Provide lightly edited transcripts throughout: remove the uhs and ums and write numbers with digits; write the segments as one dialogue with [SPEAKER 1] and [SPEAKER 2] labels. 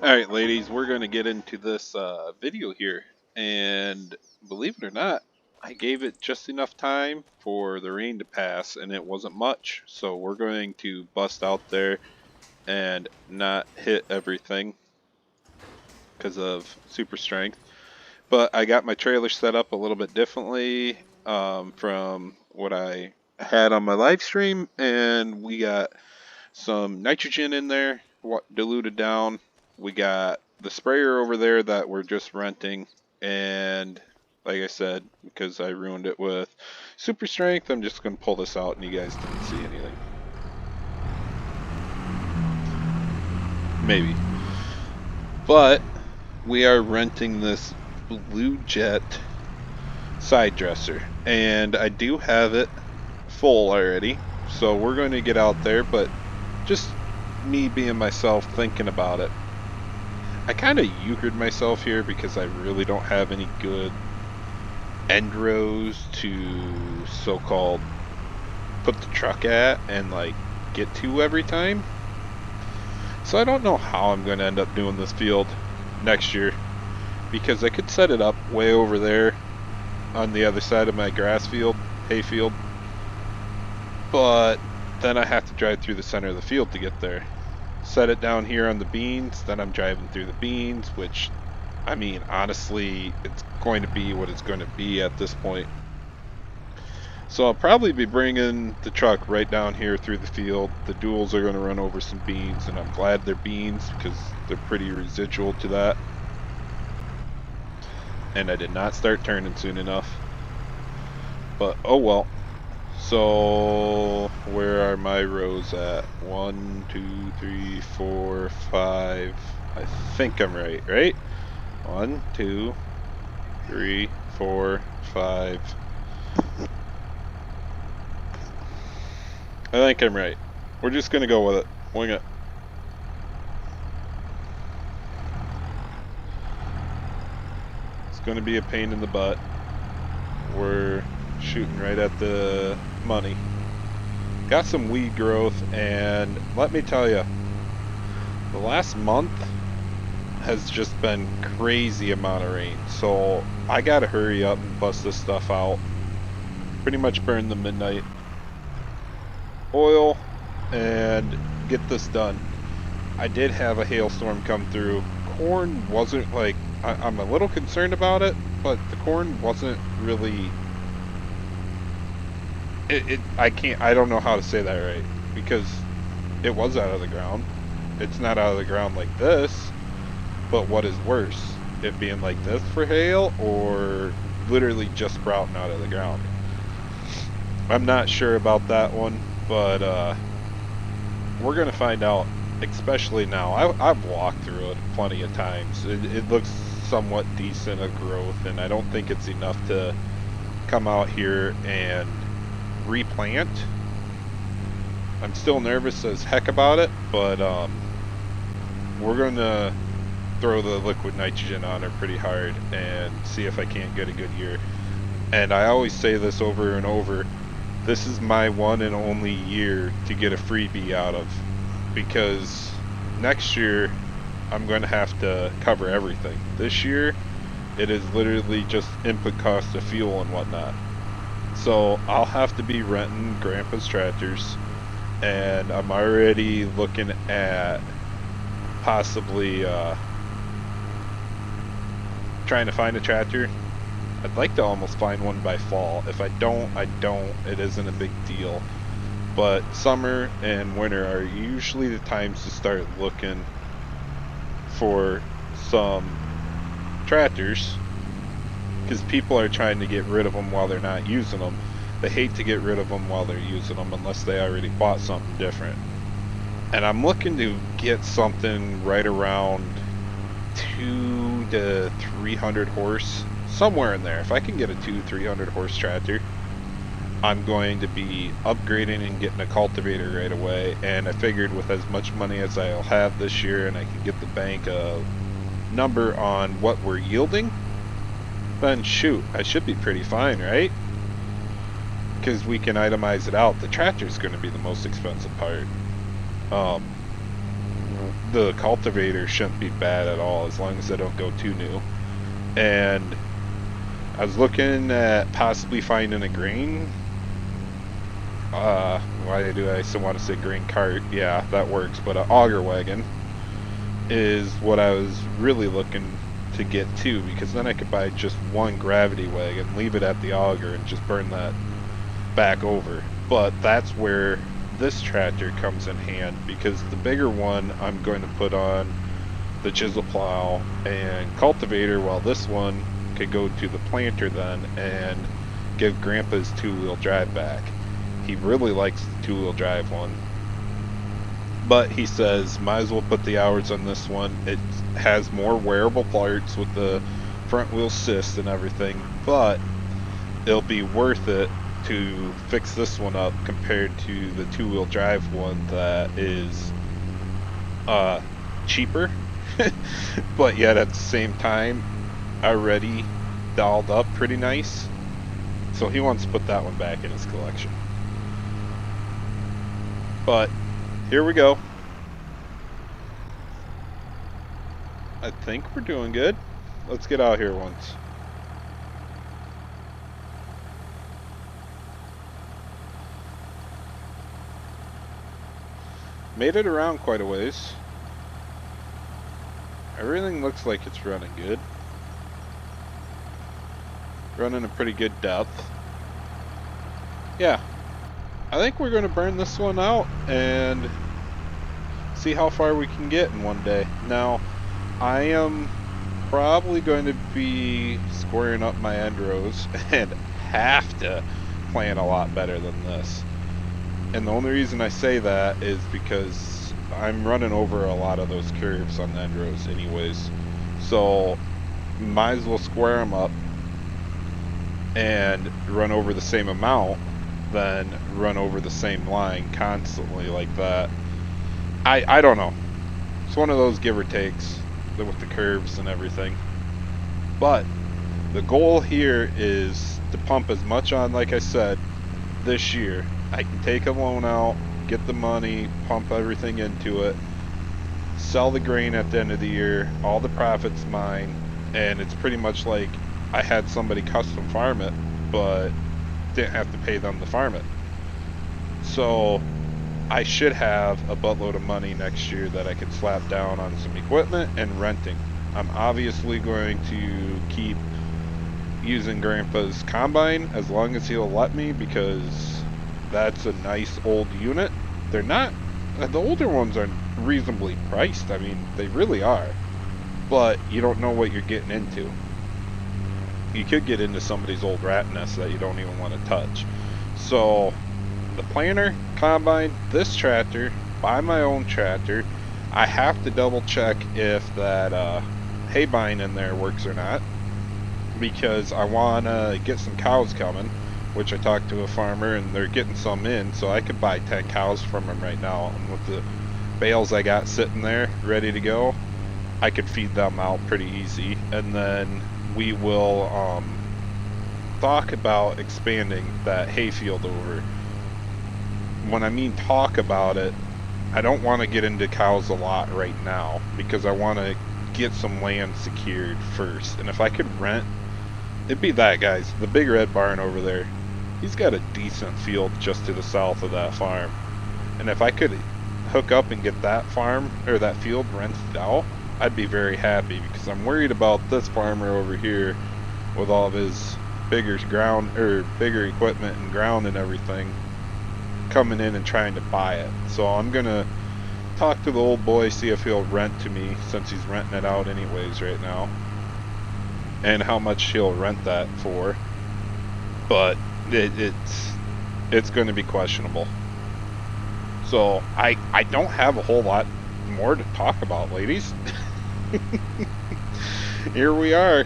[SPEAKER 1] Alright ladies, we're going to get into this video here, and believe it or not, I gave it just enough time for the rain to pass and it wasn't much, so we're going to bust out there and not hit everything because of super strength. But I got my trailer set up a little bit differently from what I had on my live stream, and we got some nitrogen in there, diluted down. We got the sprayer over there that we're just renting, and like I said, because I ruined it with super strength, I'm just going to pull this out and you guys didn't see anything. Maybe. But we are renting this Blue Jet side dresser, and I do have it full already, so we're going to get out there, but just me being myself thinking about it. I kind of euchred myself here because I really don't have any good end rows to so-called put the truck at and like get to every time. So I don't know how I'm going to end up doing this field next year, because I could set it up way over there on the other side of my grass field, hay field, but then I have to drive through the center of the field to get there. Set it down here on the beans, then I'm driving through the beans, which, I mean, honestly, it's going to be what it's going to be at this point. So I'll probably be bringing the truck right down here through the field. The duals are going to run over some beans, and I'm glad they're beans because they're pretty residual to that. And I did not start turning soon enough. But oh well. So where are my rows at? 1, 2, 3, 4, 5. I think I'm right? 1, 2, 3, 4, 5. I think I'm right. We're just gonna go with it. Wing it. It's gonna be a pain in the butt. We're shooting right at the money. Got some weed growth, and let me tell you, the last month has just been crazy amount of rain, so I gotta hurry up and bust this stuff out. Pretty much burn the midnight oil and get this done. I did have a hailstorm come through. Corn wasn't like, I'm a little concerned about it, but the corn wasn't really, I don't know how to say that right, because it was out of the ground. It's not out of the ground like this, but what is worse, it being like this for hail or literally just sprouting out of the ground? I'm not sure about that one, but we're gonna find out, especially now. I've walked through it plenty of times. It looks somewhat decent of growth, and I don't think it's enough to come out here and replant. I'm still nervous as heck about it, but we're gonna throw the liquid nitrogen on her pretty hard and see if I can't get a good year. And I always say this over and over, this is my one and only year to get a freebie out of, because next year I'm going to have to cover everything. This year it is literally just input cost of fuel and whatnot. So I'll have to be renting Grandpa's tractors, and I'm already looking at possibly trying to find a tractor. I'd like to almost find one by fall. If I don't, I don't. It isn't a big deal. But summer and winter are usually the times to start looking for some tractors, because people are trying to get rid of them while they're not using them. They hate to get rid of them while they're using them unless they already bought something different. And I'm looking to get something right around 2 to 300 horse, somewhere in there. If I can get a 200-300 horse tractor, I'm going to be upgrading and getting a cultivator right away. And I figured with as much money as I'll have this year, and I can get the bank a number on what we're yielding, then shoot, I should be pretty fine, right? Because we can itemize it out. The tractor's going to be the most expensive part. the cultivator shouldn't be bad at all as long as they don't go too new. And I was looking at possibly finding a grain. Why do I still want to say grain cart? Yeah, that works. But an auger wagon is what I was really looking to get to, because then I could buy just one gravity wagon, leave it at the auger, and just burn that back over. But that's where this tractor comes in hand, because the bigger one I'm going to put on the chisel plow and cultivator, while this one could go to the planter then and give Grandpa's two-wheel drive back. He really likes the two-wheel drive one, but he says might as well put the hours on this one. It has more wearable parts with the front wheel assist and everything, but it'll be worth it to fix this one up compared to the two-wheel drive one that is cheaper but yet at the same time already dolled up pretty nice. So he wants to put that one back in his collection. But here we go. I think we're doing good. Let's get out here once. Made it around quite a ways. Everything looks like it's running good. Running a pretty good depth. Yeah. I think we're going to burn this one out and see how far we can get in one day. Now, I am probably going to be squaring up my end rows and have to plan a lot better than this. And the only reason I say that is because I'm running over a lot of those curves on the end rows anyways. So, might as well square them up and run over the same amount than run over the same line constantly like that. I don't know. It's one of those give or takes with the curves and everything. But the goal here is to pump as much on, like I said, this year. I can take a loan out, get the money, pump everything into it, sell the grain at the end of the year, all the profits mine, and it's pretty much like I had somebody custom farm it, but didn't have to pay them to farm it. So I should have a buttload of money next year that I could slap down on some equipment and renting. I'm obviously going to keep using Grandpa's combine as long as he'll let me, because that's a nice old unit. They're not, the older ones are reasonably priced. I mean, they really are. But you don't know what you're getting into. You could get into somebody's old rat nest that you don't even want to touch. So, the planter, combine, this tractor, buy my own tractor. I have to double check if that hay bine in there works or not, because I want to get some cows coming, which I talked to a farmer and they're getting some in, so I could buy 10 cows from him right now. And with the bales I got sitting there ready to go, I could feed them out pretty easy. And then we will talk about expanding that hayfield over. When I mean talk about it, I don't want to get into cows a lot right now, because I want to get some land secured first. And if I could rent, it'd be that, guys, the big red barn over there. He's got a decent field just to the south of that farm. And if I could hook up and get that farm, or that field rented out, I'd be very happy, because I'm worried about this farmer over here with all of his bigger ground, or bigger equipment and ground and everything, coming in and trying to buy it. So I'm gonna talk to the old boy, see if he'll rent to me, since he's renting it out anyways right now, and how much he'll rent that for. But it's going to be questionable. So I don't have a whole lot more to talk about, ladies. Here we are,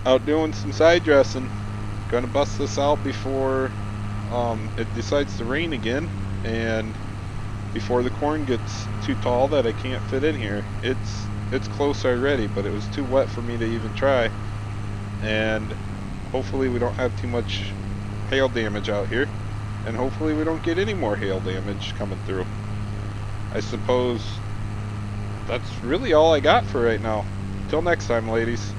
[SPEAKER 1] out doing some side dressing. Gonna bust this out before it decides to rain again, and before the corn gets too tall that I can't fit in here. It's close already, but it was too wet for me to even try. And hopefully we don't have too much hail damage out here, and hopefully we don't get any more hail damage coming through. I suppose That's really all I got for right now. Till next time, ladies.